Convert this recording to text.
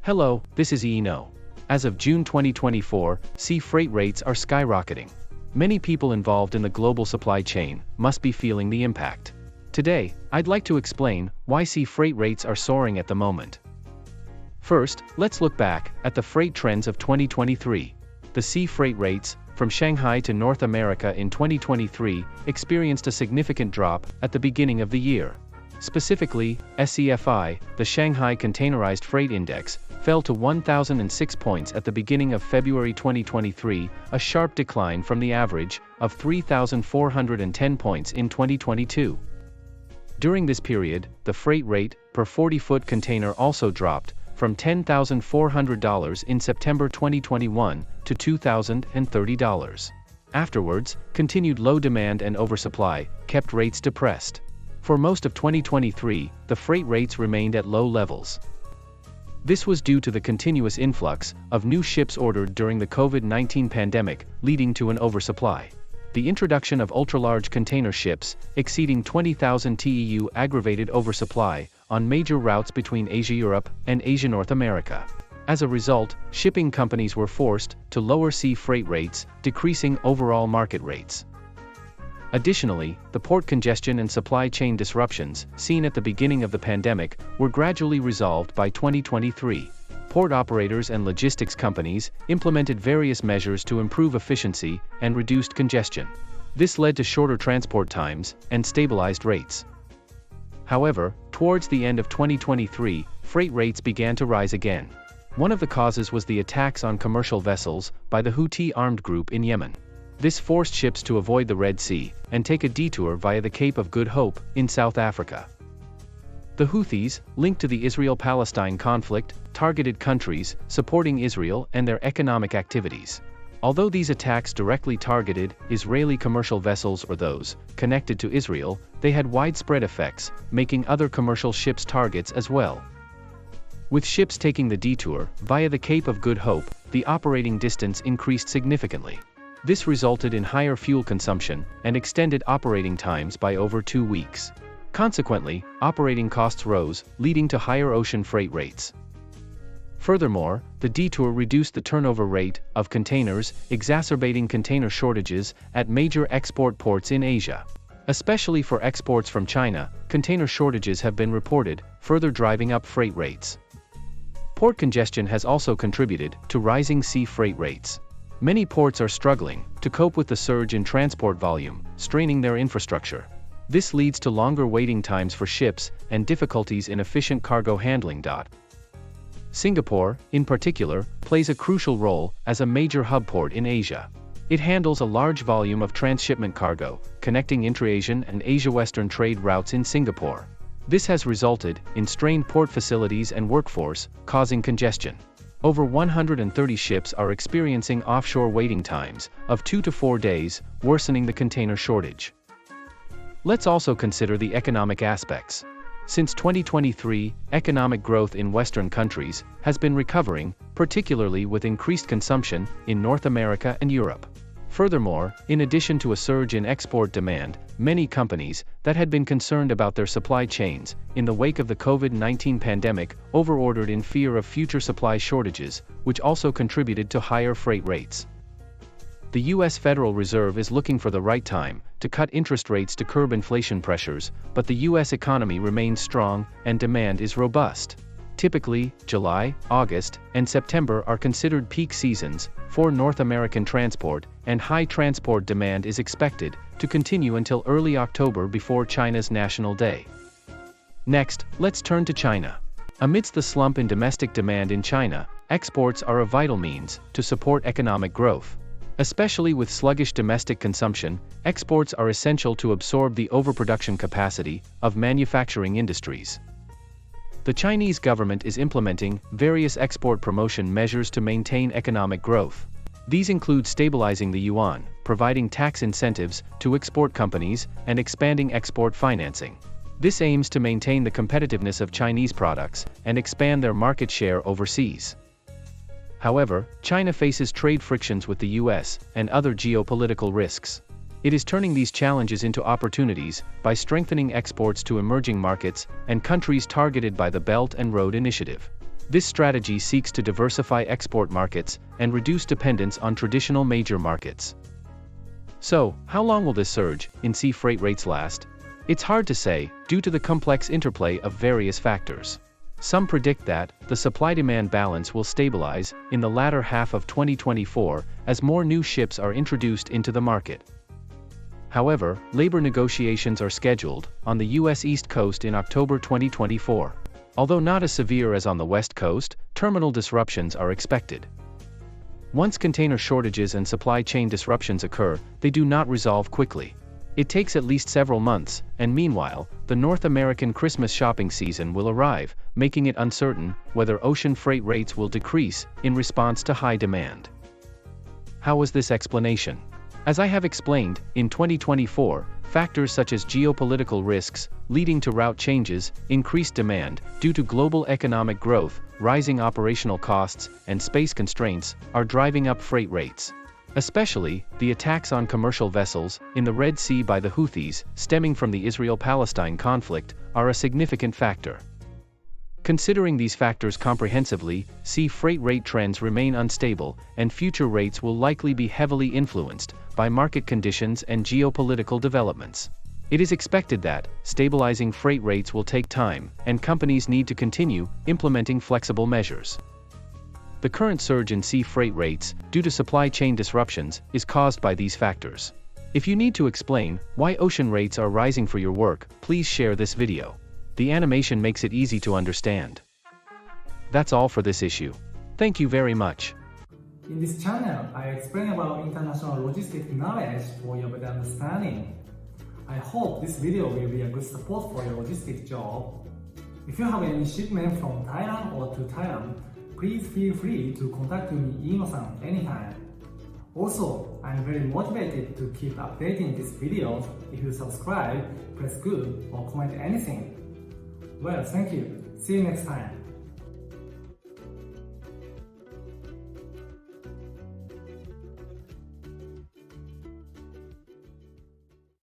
Hello, this is Iino. As of June 2024, sea freight rates are skyrocketing. Many people involved in the global supply chain must be feeling the impact. Today, I'd like to explain why sea freight rates are soaring at the moment. First, let's look back at the freight trends of 2023. The sea freight rates from Shanghai to North America in 2023 experienced a significant drop at the beginning of the year. Specifically, SCFI, the Shanghai Containerized Freight Index, fell to 1,006 points at the beginning of February 2023, a sharp decline from the average of 3,410 points in 2022. During this period, the freight rate per 40-foot container also dropped from $10,400 in September 2021 to $2,030. Afterwards, continued low demand and oversupply kept rates depressed. For most of 2023, the freight rates remained at low levels. This was due to the continuous influx of new ships ordered during the COVID-19 pandemic, leading to an oversupply. The introduction of ultra-large container ships, exceeding 20,000 TEU, aggravated oversupply on major routes between Asia-Europe and Asia-North America. As a result, shipping companies were forced to lower sea freight rates, decreasing overall market rates. Additionally, the port congestion and supply chain disruptions seen at the beginning of the pandemic were gradually resolved by 2023. Port operators and logistics companies implemented various measures to improve efficiency and reduced congestion. This led to shorter transport times and stabilized rates. However, towards the end of 2023, freight rates began to rise again. One of the causes was the attacks on commercial vessels by the Houthi armed group in Yemen. This forced ships to avoid the Red Sea and take a detour via the Cape of Good Hope in South Africa. The Houthis, linked to the Israel-Palestine conflict, targeted countries supporting Israel and their economic activities. Although these attacks directly targeted Israeli commercial vessels or those connected to Israel, they had widespread effects, making other commercial ships targets as well. With ships taking the detour via the Cape of Good Hope, the operating distance increased significantly. This resulted in higher fuel consumption and extended operating times by over 2 weeks. Consequently, operating costs rose, leading to higher ocean freight rates. Furthermore, the detour reduced the turnover rate of containers, exacerbating container shortages at major export ports in Asia. Especially for exports from China, container shortages have been reported, further driving up freight rates. Port congestion has also contributed to rising sea freight rates. Many ports are struggling to cope with the surge in transport volume, straining their infrastructure. This leads to longer waiting times for ships and difficulties in efficient cargo handling. Singapore, in particular, plays a crucial role as a major hub port in Asia. It handles a large volume of transshipment cargo, connecting intra-Asian and Asia-Western trade routes in Singapore. This has resulted in strained port facilities and workforce, causing congestion. Over 130 ships are experiencing offshore waiting times of 2 to 4 days, worsening the container shortage. Let's also consider the economic aspects. Since 2023, economic growth in Western countries has been recovering, particularly with increased consumption in North America and Europe. Furthermore, in addition to a surge in export demand, many companies that had been concerned about their supply chains in the wake of the COVID-19 pandemic overordered in fear of future supply shortages, which also contributed to higher freight rates. The U.S. Federal Reserve is looking for the right time to cut interest rates to curb inflation pressures, but the U.S. economy remains strong and demand is robust. Typically, July, August, and September are considered peak seasons for North American transport, and high transport demand is expected to continue until early October before China's National Day. Next, let's turn to China. Amidst the slump in domestic demand in China, exports are a vital means to support economic growth. Especially with sluggish domestic consumption, exports are essential to absorb the overproduction capacity of manufacturing industries. The Chinese government is implementing various export promotion measures to maintain economic growth. These include stabilizing the yuan, providing tax incentives to export companies, and expanding export financing. This aims to maintain the competitiveness of Chinese products and expand their market share overseas. However, China faces trade frictions with the US and other geopolitical risks. It is turning these challenges into opportunities by strengthening exports to emerging markets and countries targeted by the Belt and Road Initiative. This strategy seeks to diversify export markets and reduce dependence on traditional major markets. So, how long will this surge in sea freight rates last? It's hard to say, due to the complex interplay of various factors. Some predict that the supply-demand balance will stabilize in the latter half of 2024 as more new ships are introduced into the market. However, labor negotiations are scheduled on the U.S. East Coast in October 2024. Although not as severe as on the West Coast, terminal disruptions are expected. Once container shortages and supply chain disruptions occur, they do not resolve quickly. It takes at least several months, and meanwhile, the North American Christmas shopping season will arrive, making it uncertain whether ocean freight rates will decrease in response to high demand. How was this explanation? As I have explained, in 2024, factors such as geopolitical risks, leading to route changes, increased demand, due to global economic growth, rising operational costs, and space constraints, are driving up freight rates. Especially, the attacks on commercial vessels in the Red Sea by the Houthis, stemming from the Israel-Palestine conflict, are a significant factor. Considering these factors comprehensively, sea freight rate trends remain unstable, and future rates will likely be heavily influenced by market conditions and geopolitical developments. It is expected that stabilizing freight rates will take time, and companies need to continue implementing flexible measures. The current surge in sea freight rates, due to supply chain disruptions, is caused by these factors. If you need to explain why ocean rates are rising for your work, please share this video. The animation makes it easy to understand. That's all for this issue. Thank you very much. In this channel, I explain about international logistics knowledge for your better understanding. I hope this video will be a good support for your logistics job. If you have any shipment from Thailand or to Thailand, please feel free to contact me Iino-san anytime. Also, I'm very motivated to keep updating these videos. If you subscribe, press good or comment anything. Well, thank you. See you next time.